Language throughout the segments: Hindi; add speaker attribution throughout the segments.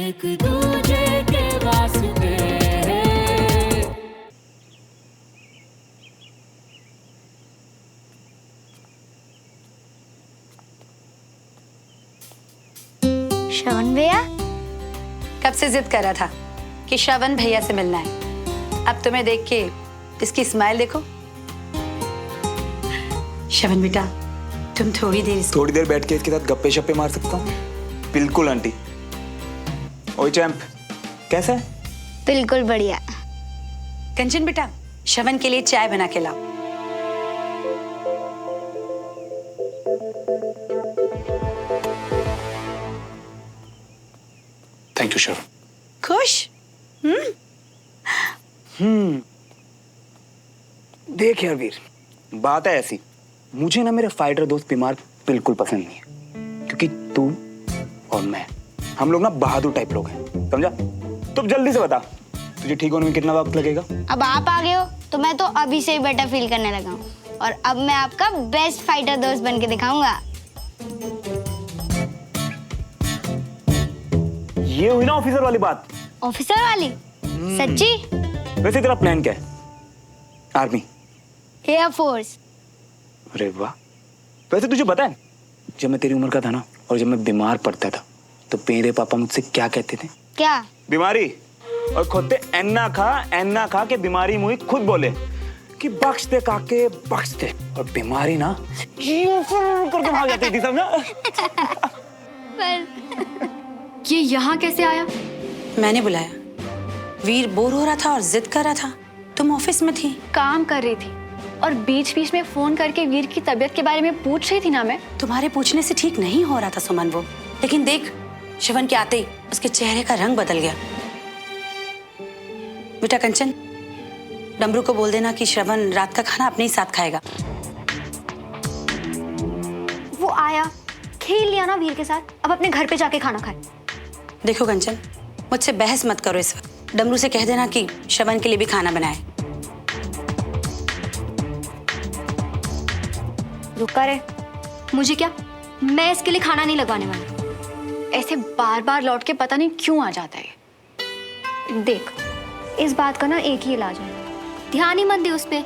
Speaker 1: एक दूजे के वास्ते।
Speaker 2: श्रवण भैया
Speaker 3: कब से जिद कर रहा था कि श्रवण भैया से मिलना है। अब तुम्हें देख के इसकी स्माइल देखो। श्रवण बेटा, तुम थोड़ी देर
Speaker 4: बैठ के इसके साथ गप्पे शप्पे मार सकता हूँ? बिल्कुल आंटी। ओए चैंप, कैसा है?
Speaker 2: बिल्कुल बढ़िया।
Speaker 3: कंचन बेटा, श्रवण के लिए चाय बना के लाओ।
Speaker 4: थैंक यू श्रवण।
Speaker 3: खुश?
Speaker 4: देख यार वीर, बात है ऐसी, मुझे ना मेरे फाइटर दोस्त बीमार बिल्कुल पसंद नहीं है, क्योंकि तू और मैं, हम लोग ना बहादुर टाइप लोग हैं, समझा? तो जल्दी से बता, तुझे ठीक होने में कितना वक्त लगेगा?
Speaker 2: अब आप आ गए हो तो मैं तो अभी से ही बेटर फील करने लगा हूँ, और अब मैं आपका बेस्ट फाइटर दोस्त बन के दिखाऊंगा।
Speaker 4: ये हुई ना ऑफिसर वाली बात।
Speaker 2: ऑफिसर वाली? सच्ची?
Speaker 4: वैसे तेरा प्लान क्या है? आर्मी?
Speaker 2: Air force?
Speaker 4: अरे वाह। वैसे तुझे पता है, जब मैं तेरी उम्र का था ना, और जब मैं बीमार पड़ता था, तो मेरे पापा मुझसे क्या कहते थे?
Speaker 2: क्या? बीमारी।
Speaker 4: और खुद एन्ना खा के बीमारी मुझे खुद बोले कि बख्श दे काके, बख्श दे। और बीमारी ना करके भाग जाती थी, समझा?
Speaker 5: ये यहाँ कैसे आया?
Speaker 3: मैंने बुलाया। वीर बोर हो रहा था और जिद कर रहा था। तुम ऑफिस में थी।
Speaker 5: काम कर रही थी और बीच बीच में फोन करके वीर की तबीयत के बारे में पूछ रही थी ना मैं।
Speaker 3: तुम्हारे पूछने से ठीक नहीं हो रहा था सुमन वो, लेकिन देख श्रवण के आते ही उसके चेहरे का रंग बदल गया। बेटा कंचन, डमरू को बोल देना कि श्रवण रात का खाना अपने ही साथ खाएगा।
Speaker 5: वो आया, खेल लिया ना वीर के साथ, अब अपने घर पे जाके खाना खाए।
Speaker 3: देखो कंचन, मुझसे बहस मत करो इस वक्त। डमरू से कह देना कि श्रवण के लिए भी खाना बनाए।
Speaker 5: रुका रे, मुझे क्या, मैं इसके लिए खाना नहीं लगवाने वाली। ऐसे बार बार लौट के पता नहीं क्यों आ जाता है। देख, इस बात का ना एक ही इलाज है, ध्यान ही मत दे उस पे।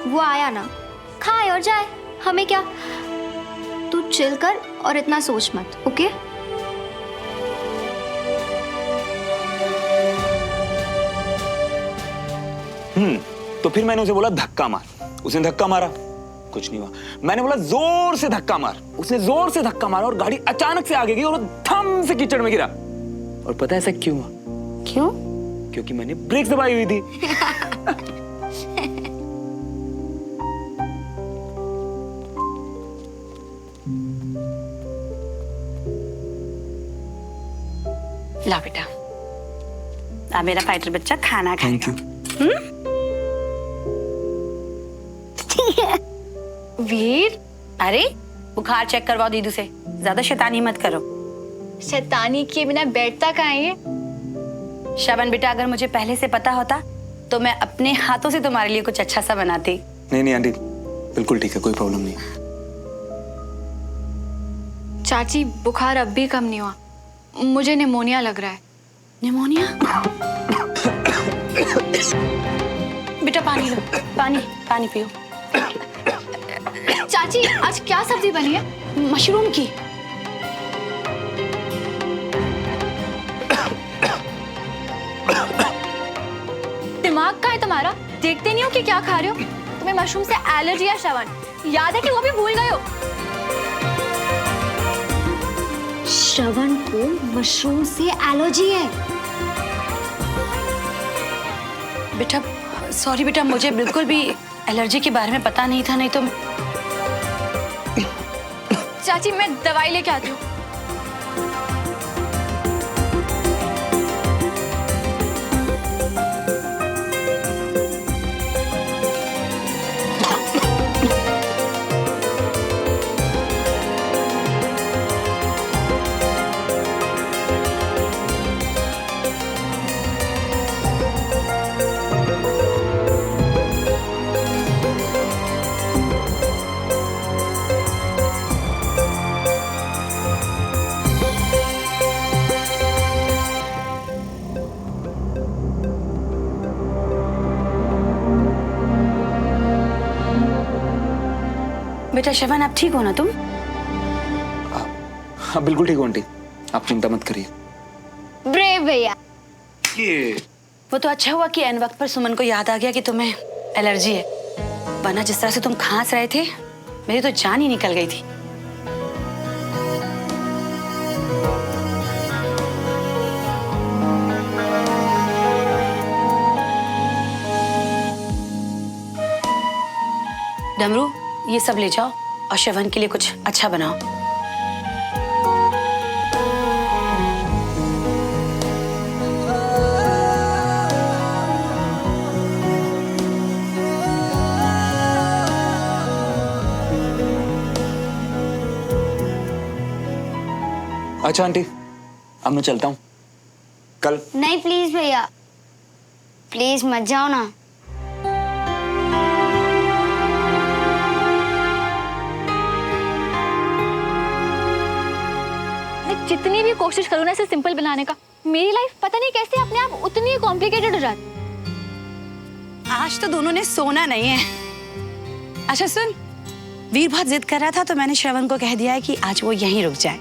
Speaker 5: वो आया ना, खाए और जाए, हमें क्या। तू चिल कर और इतना सोच मत, ओके?
Speaker 4: तो फिर मैंने उसे बोला धक्का मार, उसने धक्का मारा, कुछ नहीं हुआ। मैंने बोला जोर से धक्का मार, उसने जोर से धक्का मारा और गाड़ी अचानक से आगे गई और धम से कीचड़ में गिरा। और पता है ऐसा क्यों हुआ?
Speaker 2: क्यों?
Speaker 4: क्योंकि मैंने ब्रेक दबाई हुई थी।
Speaker 3: ला बेटा, अब मेरा फाइटर बच्चा खाना खाएगा।
Speaker 5: वीर,
Speaker 3: अरे बुखार चेक करवाओ दीदू से, ज्यादा शैतानी मत करो।
Speaker 5: शैतानी किए बिना बैठता कहाँ है ये?
Speaker 3: श्रवण बेटा, अगर मुझे पहले से पता होता तो मैं अपने हाथों से तुम्हारे लिए कुछ अच्छा सा बनाती।
Speaker 4: नहीं आंटी, बिल्कुल ठीक है, कोई प्रॉब्लम नहीं।
Speaker 5: चाची, बुखार अब भी कम नहीं हुआ, मुझे निमोनिया लग रहा है।
Speaker 3: निमोनिया? बेटा पानी लो, पानी पियो।
Speaker 5: चाची, आज क्या सब्जी बनी है?
Speaker 3: मशरूम की।
Speaker 5: दिमाग कहाँ है तुम्हारा? देखते नहीं हो कि क्या खा रहे हो? तुम्हें मशरूम से एलर्जी है श्रवण, याद है कि वो भी भूल गए हो? श्रवण को मशरूम से एलर्जी है।
Speaker 3: बेटा सॉरी बेटा, मुझे बिल्कुल भी एलर्जी के बारे में पता नहीं था, नहीं तो।
Speaker 5: चाची, मैं दवाई लेके आती हूँ।
Speaker 3: बेटा श्रवण, आप ठीक हो ना तुम?
Speaker 4: हाँ बिल्कुल ठीक हो आंटी, आप चिंता मत करिए।
Speaker 2: ब्रेव भैया।
Speaker 4: ये
Speaker 3: वो तो अच्छा हुआ कि एन वक्त पर सुमन को याद आ गया कि तुम्हें एलर्जी है, वरना जिस तरह से तुम खांस रहे थे मेरी तो जान ही निकल गई थी। डमरू, ये सब ले जाओ और श्रवण के लिए कुछ अच्छा बनाओ।
Speaker 4: अच्छा आंटी, अब मैं चलता हूँ। कल
Speaker 2: नहीं प्लीज भैया, प्लीज मत जाओ ना।
Speaker 5: मैं जितनी भी कोशिश करूँ ना इसे सिंपल बनाने का, मेरी लाइफ पता नहीं कैसे अपने आप उतनी ही कॉम्प्लिकेटेड हो जाती।
Speaker 3: आज तो दोनों ने सोना नहीं है। अच्छा सुन, वीर बहुत जिद कर रहा था तो मैंने श्रवण को कह दिया है कि आज वो यहीं रुक जाए।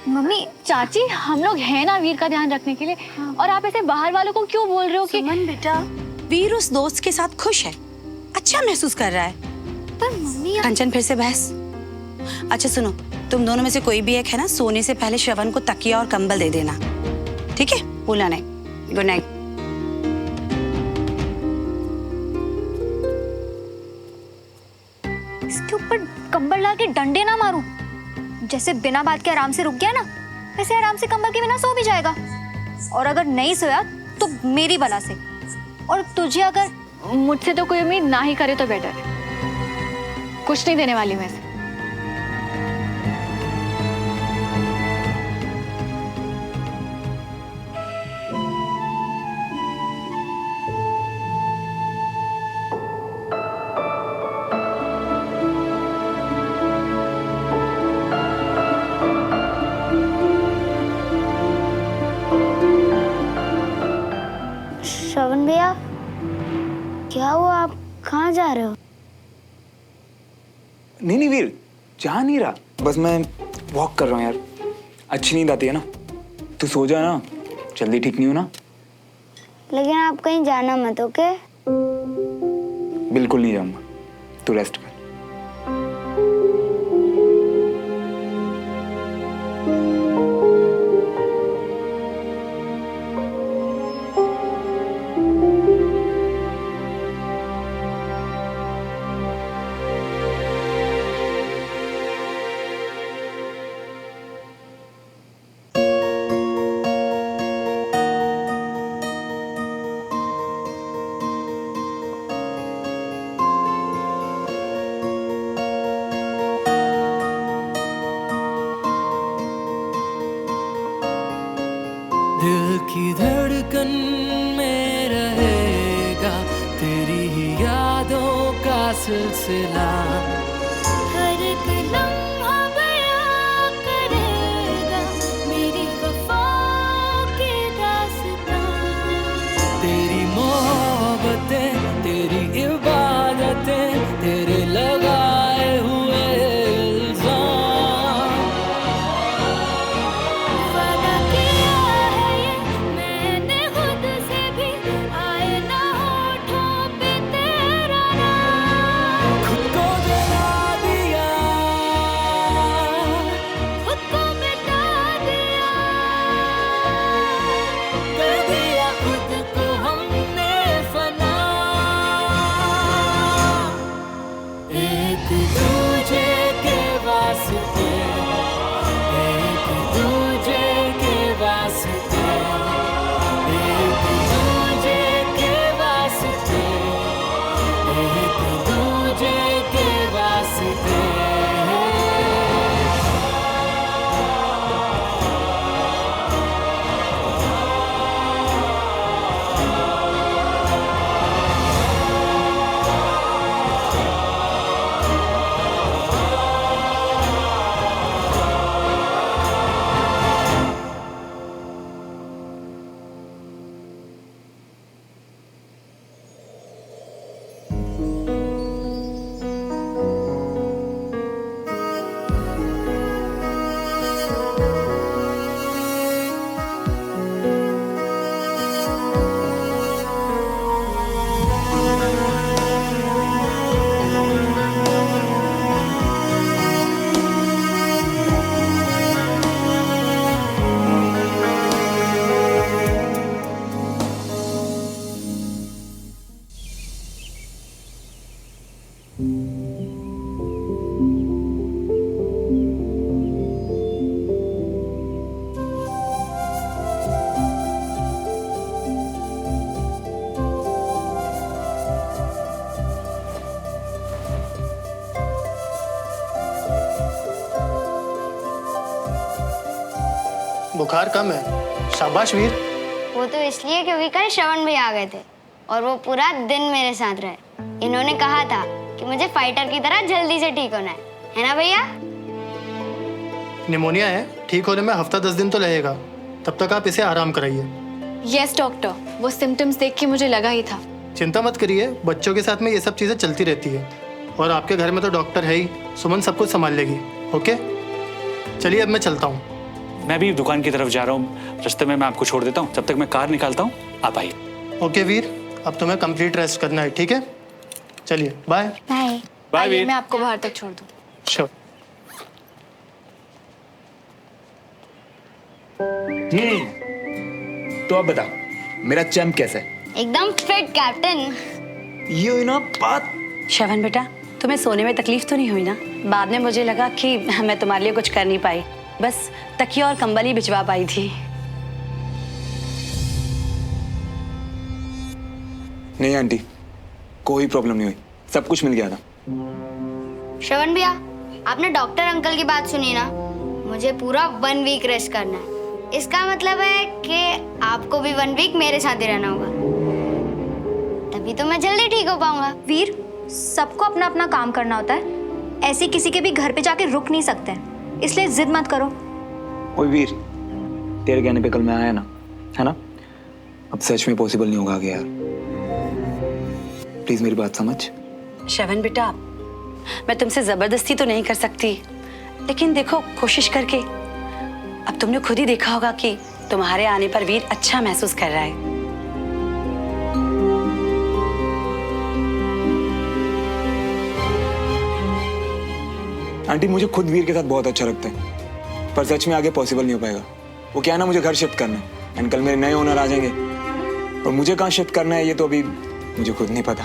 Speaker 5: मम्मी, चाची, हम लोग हैं ना वीर का ध्यान रखने के लिए। और आप ऐसे बाहर वालों को क्यों बोल रहे हो कि
Speaker 3: सुमन बेटा, वीर उस दोस्त के साथ खुश है, अच्छा महसूस कर रहा है।
Speaker 5: पर मम्मी
Speaker 3: कंचन फिर से बहस। अच्छा सुनो, तुम दोनों में से कोई भी एक है ना, सोने से पहले श्रवण को तकिया और कंबल दे देना, ठीक है? भूलना नहीं। Good night.
Speaker 5: इसके ऊपर कंबल डाल के डंडे ना मारूं। जैसे बिना बात के आराम से रुक गया ना, वैसे आराम से कंबल के बिना सो भी जाएगा। और अगर नहीं सोया तो मेरी बला से। और तुझे अगर मुझसे तो कोई उम्मीद ना ही करे तो बेटर है। कुछ नहीं देने वाली मैं इसे।
Speaker 2: श्रवण भैया, क्या हुआ? आप कहाँ जा रहे हो?
Speaker 4: नहीं वीर, जा नहीं रहा, बस मैं वॉक कर रहा हूँ यार। अच्छी नींद आती है ना, तू सो जा ना, जल्दी ठीक नहीं हो ना।
Speaker 2: लेकिन आप कहीं जाना मत, ओके?
Speaker 4: बिल्कुल नहीं जाऊंगा, तू रेस्ट कर।
Speaker 1: दिल की धड़कन में रहेगा तेरी ही यादों का सिलसिला। हर एक लम्हा बयां करेगा मेरी वफा की दास्तां। तेरी मोहब्बतें, तेरी इबादतें, तेरे लगाए हुए इल्जाम। वादा किया है ये मैंने खुद से भी, आए ना होठों पे तेरा नाम। खुद को जला
Speaker 6: बुखार कम है। शाबाश वीर।
Speaker 2: वो तो इसलिए क्योंकि कल श्रवण भी आ गए थे और वो पूरा दिन मेरे साथ रहे। इन्होंने कहा था कि मुझे फाइटर की तरह जल्दी से ठीक होना है ना भैया?
Speaker 6: निमोनिया है, ठीक होने में हफ्ता 10 दिन तो लगेगा। तब तक आप इसे आराम कराइए।
Speaker 5: यस डॉक्टर, वो सिम्टम्स देख के मुझे लगा ही था।
Speaker 6: चिंता मत करिए, बच्चों के साथ में ये सब चीजें चलती रहती है और आपके घर में तो डॉक्टर है ही, सुमन सब कुछ संभाल लेगी। ओके चलिए अब मैं चलता हूँ।
Speaker 7: मैं भी दुकान की तरफ जा रहा हूँ, रास्ते में मैं आपको छोड़ देता हूँ। जब तक मैं कार निकालता हूँ आप आइए।
Speaker 6: ओके वीर, अब तुम्हें कंप्लीट रेस्ट करना है, ठीक है? चलिए बाय।
Speaker 2: बाय।
Speaker 7: बाय
Speaker 5: आइए,
Speaker 7: वीर।
Speaker 5: मैं आपको बाहर तक छोड़ दूँ।
Speaker 6: श्योर।
Speaker 4: तो अब बता मेरा चैम्प कैसा है?
Speaker 2: एकदम फिट कैप्टन।
Speaker 4: ये हुई ना बात।
Speaker 3: श्रवण बेटा, तुम्हें सोने में तकलीफ तो नहीं हुई ना? बाद में मुझे लगा कि मैं तुम्हारे लिए कुछ कर नहीं पाई, बस तकिया और कंबल ही भिजवा पाई थी।
Speaker 4: नहीं आंटी, कोई प्रॉब्लम नहीं हुई, सब कुछ मिल गया था।
Speaker 2: श्रवण भैया, आपने डॉक्टर अंकल की बात सुनी ना? मुझे पूरा 1 वीक रेस्ट करना है। इसका मतलब है कि आपको भी 1 वीक मेरे साथ ही रहना होगा, तभी तो मैं जल्दी ठीक हो पाऊंगा।
Speaker 5: वीर, सबको अपना अपना काम करना होता है, ऐसे किसी के भी घर पे जाके रुक नहीं सकते हैं, इसलिए जिद मत करो।
Speaker 4: ओए वीर, तेरे कहने पे कल मैं आया ना, है ना? अब सच में पॉसिबल नहीं होगा आगे यार। प्लीज मेरी बात समझ।
Speaker 3: श्रवण बेटा, मैं तुमसे जबरदस्ती तो नहीं कर सकती, लेकिन देखो कोशिश करके। अब तुमने खुद ही देखा होगा कि तुम्हारे आने पर वीर अच्छा महसूस कर रहा है।
Speaker 4: आंटी मुझे खुद वीर के साथ बहुत अच्छा लगता है, पर सच में आगे पॉसिबल नहीं हो पाएगा। वो क्या है ना, मुझे घर शिफ्ट करना है एंड कल मेरे नए ओनर आ जाएंगे और मुझे कहाँ शिफ्ट करना है ये तो अभी मुझे खुद नहीं पता।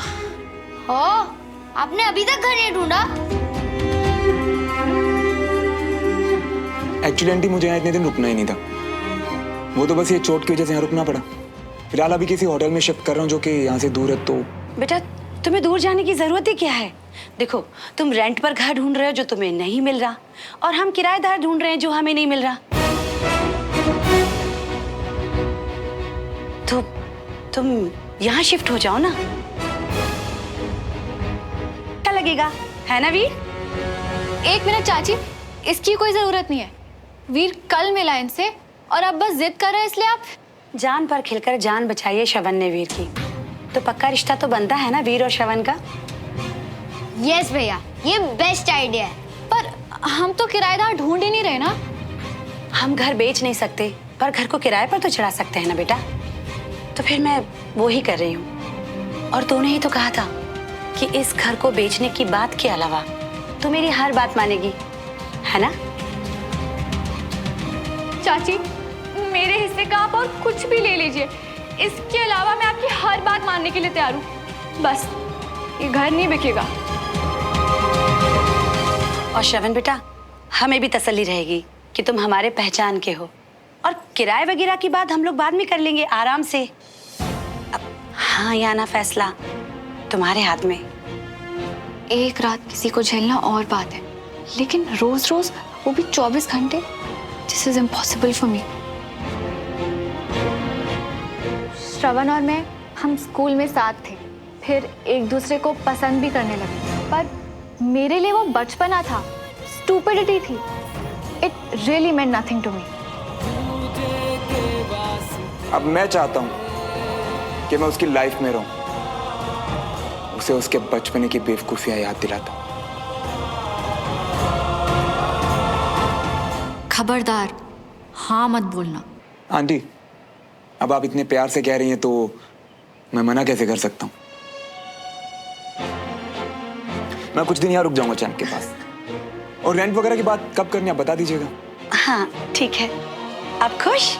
Speaker 2: हो, आपने अभी तक घर नहीं ढूंढा?
Speaker 4: एक्चुअली आंटी मुझे यहाँ इतने दिन रुकना ही नहीं था, वो तो बस ये चोट की वजह से यहाँ रुकना पड़ा। फिलहाल अभी किसी होटल में शिफ्ट कर रहा हूँ जो कि यहाँ से दूर है। तो
Speaker 3: बेटा, तुम्हें दूर जाने की जरूरत ही क्या है? देखो, तुम रेंट पर घर ढूंढ रहे हो जो तुम्हें नहीं मिल रहा, और हम किराएदार ढूंढ रहे हैं जो हमें नहीं मिल रहा। तो तुम यहाँ शिफ्ट हो जाओ ना, क्या लगेगा, है ना वीर?
Speaker 5: 1 मिनट चाची, इसकी कोई जरूरत नहीं है। वीर कल मिला इनसे और अब बस जिद कर रहे हैं, इसलिए आप।
Speaker 3: जान पर खिलकर जान बचाई है श्रवण ने वीर की, तो पक्का रिश्ता तो बनता है ना वीर और श्रवण का।
Speaker 2: यस भैया, ये बेस्ट आइडिया है।
Speaker 5: पर हम तो किराएदार ढूंढ ही नहीं रहे ना।
Speaker 3: हम घर बेच नहीं सकते, पर घर को किराए पर तो चढ़ा सकते हैं ना बेटा। तो फिर मैं वो ही कर रही हूँ। और तूने ही तो कहा था कि इस घर को बेचने की बात के अलावा तू मेरी हर बात मानेगी, है ना?
Speaker 5: चाची, मेरे हिस्से का आप और कुछ भी ले लीजिए, इसके अलावा मैं आपकी हर बात मानने के लिए तैयार हूँ। बस ये घर नहीं बिकेगा।
Speaker 3: और श्रवण बेटा, हमें भी तसल्ली रहेगी कि तुम हमारे पहचान के हो, और किराए वगैरह की बात हम लोग बाद में कर लेंगे आराम से। अब हाँ या ना फैसला तुम्हारे हाथ में।
Speaker 5: एक रात किसी को झेलना और बात है, लेकिन रोज रोज, वो भी 24 घंटे, this is impossible for me. श्रवण और मैं, हम स्कूल में साथ थे, फिर एक दूसरे को पसंद भी करने लगे, पर मेरे लिए वो बचपना था, स्टूपिडिटी थी। It really meant nothing to me.
Speaker 4: अब मैं चाहता हूँ कि मैं उसकी लाइफ में रहूं, उसे उसके बचपने की बेवकूफियां याद दिलाता हूं।
Speaker 5: खबरदार, हाँ मत बोलना।
Speaker 4: आंटी, अब आप इतने प्यार से कह रही हैं तो मैं मना कैसे कर सकता हूँ? मैं कुछ दिन यहाँ रुक जाऊंगा चैम्प के पास, और रेंट वगैरह की बात कब करनी है बता दीजिएगा।
Speaker 3: हाँ ठीक है, आप खुश?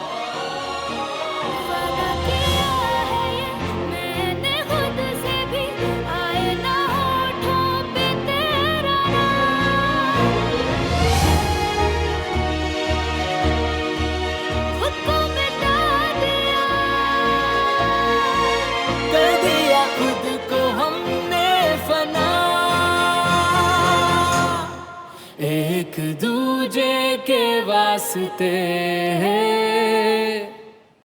Speaker 1: मैंने खुद से भी आए ना होठों पे तेरा खुद को मिटा दिया,
Speaker 8: कर दिया खुद को हमने फना, एक दूजे के वास्ते रास्ते हैं।